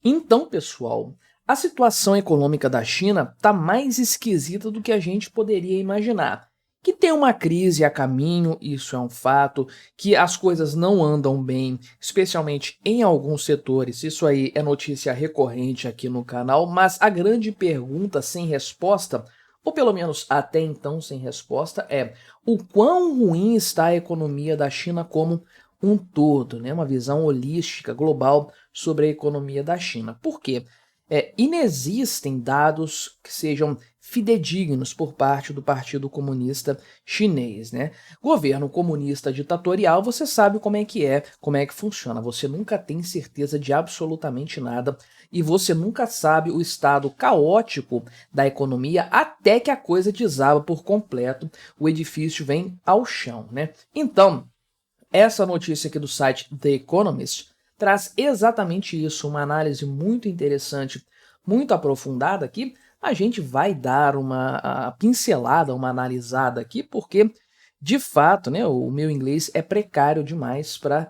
Então, pessoal, a situação econômica da China está mais esquisita do que a gente poderia imaginar. Que tem uma crise a caminho, isso é um fato, que as coisas não andam bem, especialmente em alguns setores, isso aí é notícia recorrente aqui no canal, mas a grande pergunta sem resposta, ou pelo menos até então sem resposta, é o quão ruim está a economia da China como um todo, né? Uma visão holística, global sobre a economia da China. Por quê? Inexistem dados que sejam fidedignos por parte do Partido Comunista Chinês, né? Governo comunista ditatorial, você sabe como é que funciona. Você nunca tem certeza de absolutamente nada e você nunca sabe o estado caótico da economia até que a coisa desaba por completo, o edifício vem ao chão, né? Então, essa notícia aqui do site The Economist traz exatamente isso, uma análise muito interessante, muito aprofundada aqui. A gente vai dar uma pincelada, uma analisada aqui, porque, de fato, né, o meu inglês é precário demais para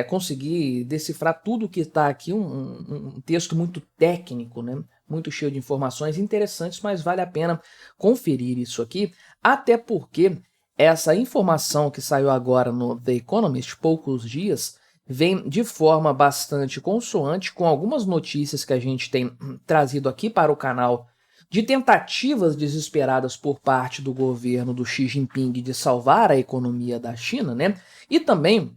conseguir decifrar tudo que está aqui, um texto muito técnico, né, muito cheio de informações interessantes, mas vale a pena conferir isso aqui, até porque essa informação que saiu agora no The Economist, poucos dias, vem de forma bastante consoante com algumas notícias que a gente tem trazido aqui para o canal de tentativas desesperadas por parte do governo do Xi Jinping de salvar a economia da China, né? E também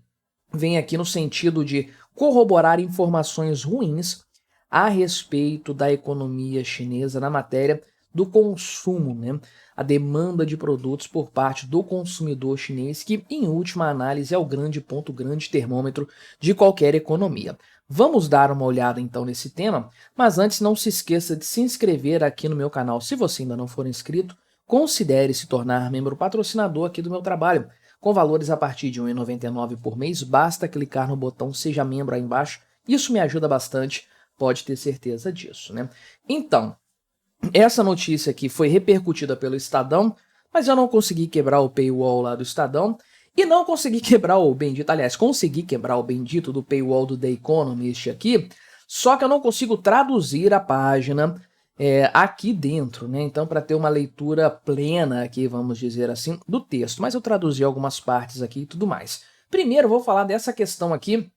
vem aqui no sentido de corroborar informações ruins a respeito da economia chinesa na matéria do consumo, né? A demanda de produtos por parte do consumidor chinês, que em última análise é o grande ponto, o grande termômetro de qualquer economia. Vamos dar uma olhada então nesse tema, mas antes não se esqueça de se inscrever aqui no meu canal. Se você ainda não for inscrito, considere se tornar membro patrocinador aqui do meu trabalho. Com valores a partir de R$ 1,99 por mês, basta clicar no botão Seja Membro aí embaixo. Isso me ajuda bastante, pode ter certeza disso, né? Então, essa notícia aqui foi repercutida pelo Estadão, mas eu não consegui quebrar o paywall lá do Estadão e não consegui quebrar o bendito, aliás, consegui quebrar o bendito do paywall do The Economist aqui, só que eu não consigo traduzir a página aqui dentro, né? Então, para ter uma leitura plena aqui, vamos dizer assim, do texto, mas eu traduzi algumas partes aqui e tudo mais. Primeiro, eu vou falar dessa questão aqui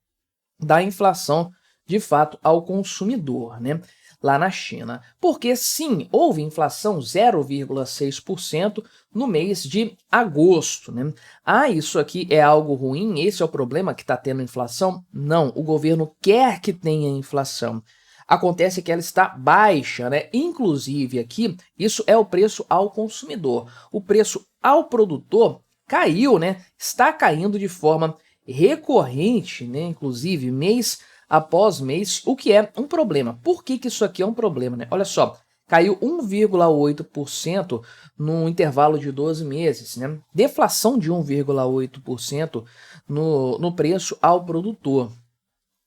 da inflação, de fato, ao consumidor, né? Lá na China. Porque sim, houve inflação 0,6% no mês de agosto, né? Ah, isso aqui é algo ruim? Esse é o problema que está tendo inflação? Não, o governo quer que tenha inflação. Acontece que ela está baixa, né? Inclusive aqui, isso é o preço ao consumidor. O preço ao produtor caiu, né? Está caindo de forma recorrente, né? Inclusive mês após mês, o que é um problema. Por que isso aqui é um problema, né? Olha só, caiu 1,8% no intervalo de 12 meses, né? Deflação de 1,8% no preço ao produtor.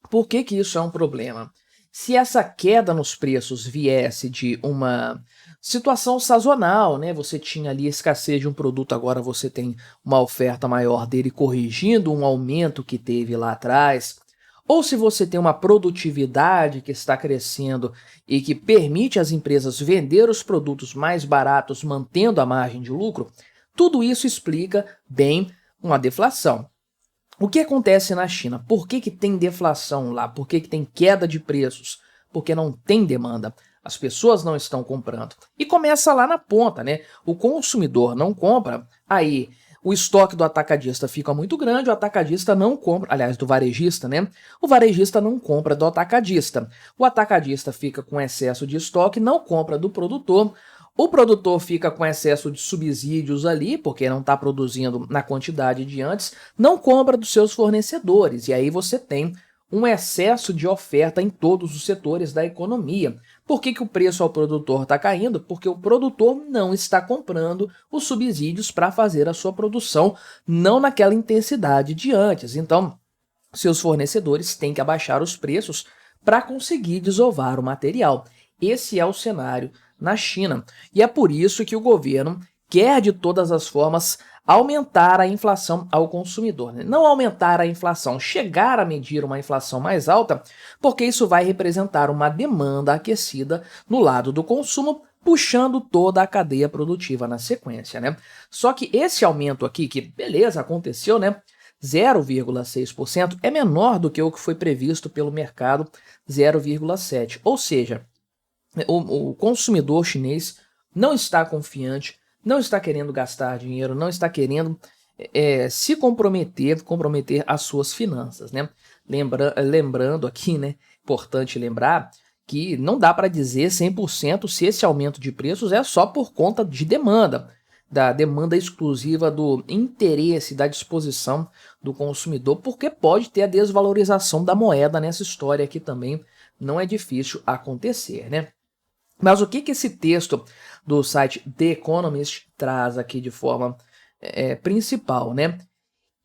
Por que isso é um problema? Se essa queda nos preços viesse de uma situação sazonal, né? Você tinha ali escassez de um produto, agora você tem uma oferta maior dele corrigindo um aumento que teve lá atrás, ou se você tem uma produtividade que está crescendo e que permite às empresas vender os produtos mais baratos mantendo a margem de lucro, tudo isso explica bem uma deflação. O que acontece na China? Por que tem deflação lá? Por que tem queda de preços? Porque não tem demanda. As pessoas não estão comprando. E começa lá na ponta, né? O consumidor não compra, aí o estoque do atacadista fica muito grande, o atacadista não compra, aliás, do varejista, né? O varejista não compra do atacadista. O atacadista fica com excesso de estoque, não compra do produtor. O produtor fica com excesso de subsídios ali, porque não está produzindo na quantidade de antes, não compra dos seus fornecedores. E aí você tem um excesso de oferta em todos os setores da economia. Por que o preço ao produtor está caindo? Porque o produtor não está comprando os subsídios para fazer a sua produção, não naquela intensidade de antes. Então, seus fornecedores têm que abaixar os preços para conseguir desovar o material. Esse é o cenário na China. E é por isso que o governo quer de todas as formas aumentar a inflação ao consumidor, né? Não aumentar a inflação, chegar a medir uma inflação mais alta, porque isso vai representar uma demanda aquecida no lado do consumo, puxando toda a cadeia produtiva na sequência, né? Só que esse aumento aqui, que beleza, aconteceu, né? 0,6% é menor do que o que foi previsto pelo mercado, 0,7%. Ou seja, o consumidor chinês não está confiante, não está querendo gastar dinheiro, não está querendo se comprometer as suas finanças, né? Lembrando aqui, né? Importante lembrar que não dá para dizer 100% se esse aumento de preços é só por conta de demanda, da demanda exclusiva do interesse, da disposição do consumidor, porque pode ter a desvalorização da moeda nessa história aqui também, não é difícil acontecer, né? Mas o que esse texto do site The Economist traz aqui de forma principal, né?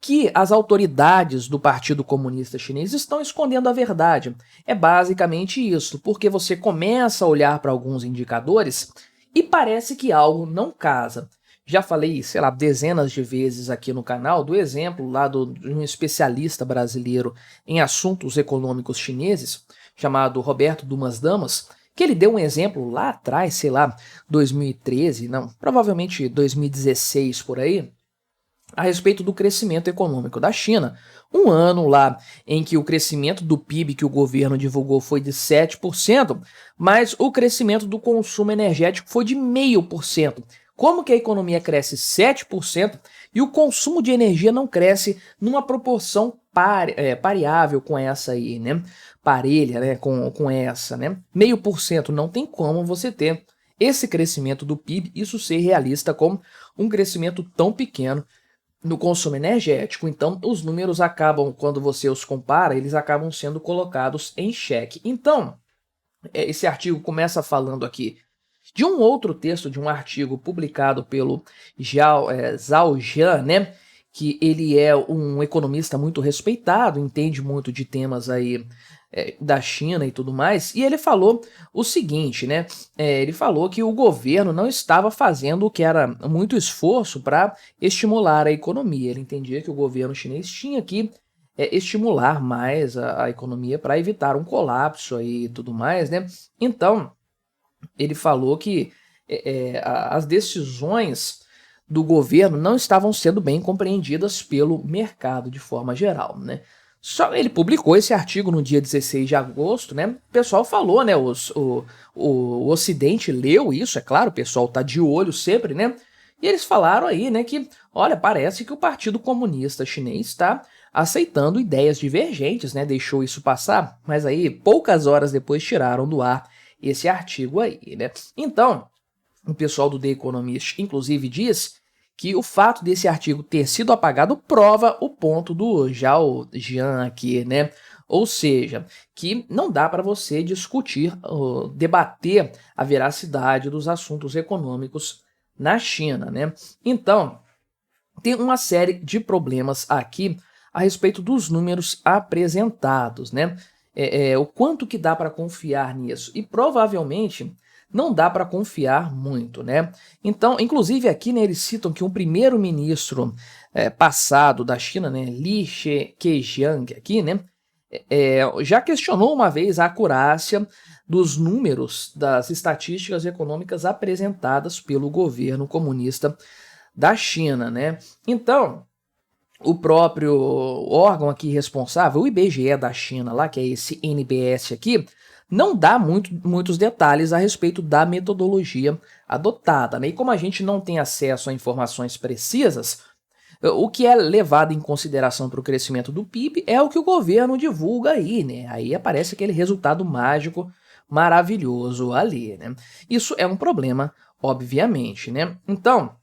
Que as autoridades do Partido Comunista Chinês estão escondendo a verdade. É basicamente isso, porque você começa a olhar para alguns indicadores e parece que algo não casa. Já falei, sei lá, dezenas de vezes aqui no canal do exemplo lá de um especialista brasileiro em assuntos econômicos chineses, chamado Roberto Dumas Damas, que ele deu um exemplo lá atrás, sei lá, 2013, não, provavelmente 2016 por aí, a respeito do crescimento econômico da China. Um ano lá em que o crescimento do PIB que o governo divulgou foi de 7%, mas o crescimento do consumo energético foi de 0,5%. Como que a economia cresce 7% e o consumo de energia não cresce numa proporção pareável com essa aí, né? Parelha, né? Com essa, né? 0,5%, não tem como você ter esse crescimento do PIB, isso ser realista com um crescimento tão pequeno no consumo energético. Então, os números acabam, quando você os compara, eles acabam sendo colocados em xeque. Então, esse artigo começa falando aqui de um outro texto, de um artigo publicado pelo Zhao Jian, né? Que ele é um economista muito respeitado, entende muito de temas aí da China e tudo mais, e ele falou o seguinte, né? Ele falou que o governo não estava fazendo o que era muito esforço para estimular a economia. Ele entendia que o governo chinês tinha que estimular mais a economia para evitar um colapso aí e tudo mais, né? Então, ele falou que as decisões do governo não estavam sendo bem compreendidas pelo mercado de forma geral, né? Só ele publicou esse artigo no dia 16 de agosto, né? O pessoal falou, né? O Ocidente leu isso, é claro, o pessoal tá de olho sempre, né? E eles falaram aí, né, que, olha, parece que o Partido Comunista Chinês está aceitando ideias divergentes, né? Deixou isso passar, mas aí, poucas horas depois, tiraram do ar esse artigo aí, né? Então, o pessoal do The Economist, inclusive, diz que o fato desse artigo ter sido apagado prova o ponto do Zhao Jian aqui, né? Ou seja, que não dá para você discutir, debater a veracidade dos assuntos econômicos na China, né? Então, tem uma série de problemas aqui a respeito dos números apresentados, né? O quanto que dá para confiar nisso? E provavelmente não dá para confiar muito, né? Então, inclusive aqui, né, eles citam que um primeiro-ministro passado da China, né, Li Keqiang, aqui, né, já questionou uma vez a acurácia dos números das estatísticas econômicas apresentadas pelo governo comunista da China, né? Então, o próprio órgão aqui responsável, o IBGE da China, lá, que é esse NBS aqui, não dá muitos detalhes a respeito da metodologia adotada, né? E como a gente não tem acesso a informações precisas, o que é levado em consideração para o crescimento do PIB é o que o governo divulga aí, né? Aí aparece aquele resultado mágico, maravilhoso ali, né? Isso é um problema, obviamente, né? Então,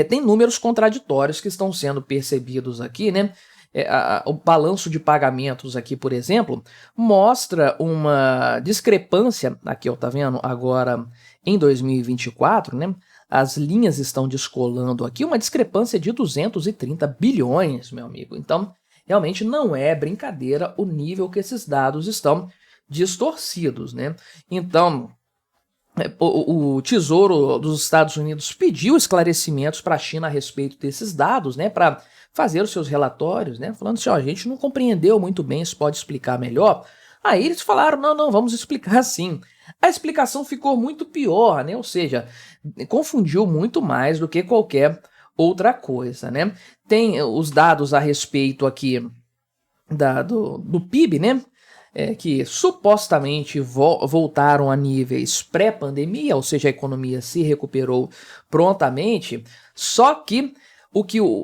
tem números contraditórios que estão sendo percebidos aqui, né? O balanço de pagamentos aqui, por exemplo, mostra uma discrepância, aqui ó, tá vendo, agora em 2024, né? As linhas estão descolando aqui, uma discrepância de 230 bilhões, meu amigo. Então, realmente não é brincadeira o nível que esses dados estão distorcidos, né? Então, o Tesouro dos Estados Unidos pediu esclarecimentos para a China a respeito desses dados, né, para fazer os seus relatórios, né, falando assim, ó, a gente não compreendeu muito bem, se pode explicar melhor. Aí eles falaram, não, vamos explicar sim. A explicação ficou muito pior, né, ou seja, confundiu muito mais do que qualquer outra coisa, né. Tem os dados a respeito aqui do PIB, né, que supostamente voltaram a níveis pré-pandemia, ou seja, a economia se recuperou prontamente, só que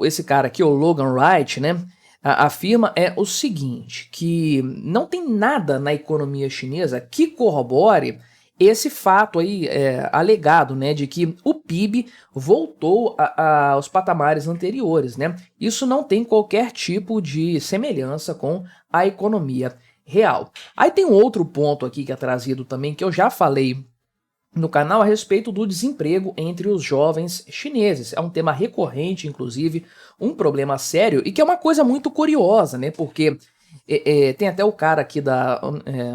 esse cara aqui, o Logan Wright, né, afirma é o seguinte, que não tem nada na economia chinesa que corrobore esse fato aí alegado, né, de que o PIB voltou aos patamares anteriores, né? Isso não tem qualquer tipo de semelhança com a economia real. Aí tem um outro ponto aqui que é trazido também, que eu já falei no canal a respeito do desemprego entre os jovens chineses. É um tema recorrente, inclusive, um problema sério e que é uma coisa muito curiosa, né? Porque tem até o cara aqui da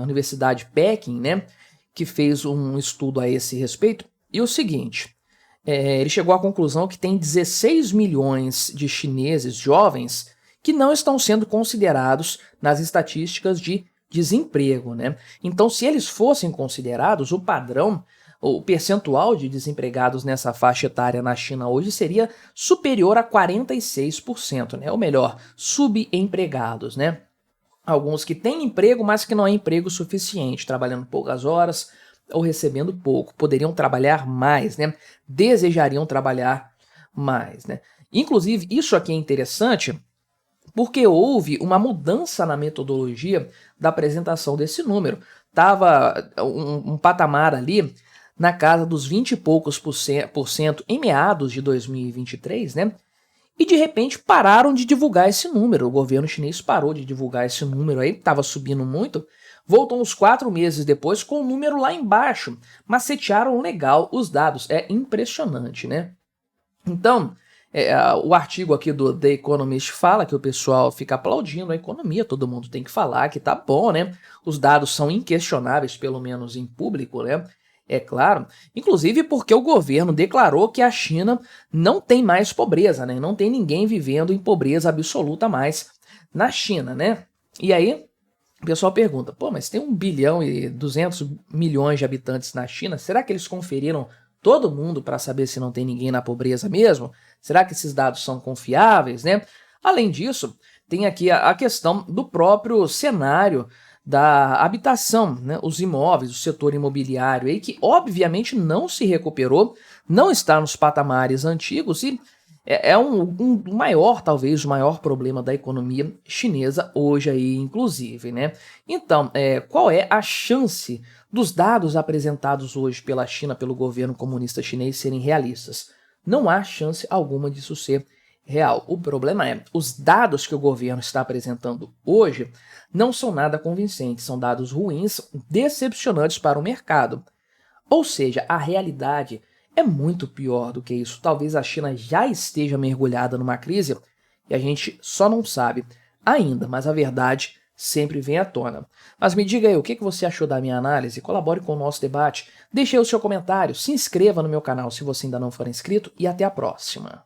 Universidade Peking, né? Que fez um estudo a esse respeito. E o seguinte, ele chegou à conclusão que tem 16 milhões de chineses jovens que não estão sendo considerados nas estatísticas de desemprego, né? Então, se eles fossem considerados, o padrão, o percentual de desempregados nessa faixa etária na China hoje seria superior a 46%, né? Ou melhor, subempregados, né? Alguns que têm emprego, mas que não é emprego suficiente, trabalhando poucas horas ou recebendo pouco. Poderiam trabalhar mais, né? Desejariam trabalhar mais, né? Inclusive, isso aqui é interessante porque houve uma mudança na metodologia da apresentação desse número. Estava um patamar ali na casa dos 20 e poucos por cento em meados de 2023, né? E de repente pararam de divulgar esse número. O governo chinês parou de divulgar esse número aí, estava subindo muito. Voltou uns 4 meses depois com o número lá embaixo. Macetearam legal os dados. É impressionante, né? Então, o artigo aqui do The Economist fala que o pessoal fica aplaudindo a economia, todo mundo tem que falar que tá bom, né? Os dados são inquestionáveis, pelo menos em público, né? É claro, inclusive porque o governo declarou que a China não tem mais pobreza, né? Não tem ninguém vivendo em pobreza absoluta mais na China, né? E aí, o pessoal pergunta, pô, mas tem 1 bilhão e 200 milhões de habitantes na China, será que eles conferiram todo mundo para saber se não tem ninguém na pobreza mesmo? Será que esses dados são confiáveis, né? Além disso, tem aqui a questão do próprio cenário da habitação, né? Os imóveis, o setor imobiliário aí, que obviamente não se recuperou, não está nos patamares antigos e é um maior, talvez, o maior problema da economia chinesa hoje aí, inclusive, né? Então, qual é a chance dos dados apresentados hoje pela China, pelo governo comunista chinês, serem realistas? Não há chance alguma disso ser real. O problema é, os dados que o governo está apresentando hoje não são nada convincentes, são dados ruins, decepcionantes para o mercado. Ou seja, a realidade é muito pior do que isso. Talvez a China já esteja mergulhada numa crise e a gente só não sabe ainda, mas a verdade sempre vem à tona. Mas me diga aí, o que você achou da minha análise? Colabore com o nosso debate, deixe aí o seu comentário, se inscreva no meu canal se você ainda não for inscrito e até a próxima.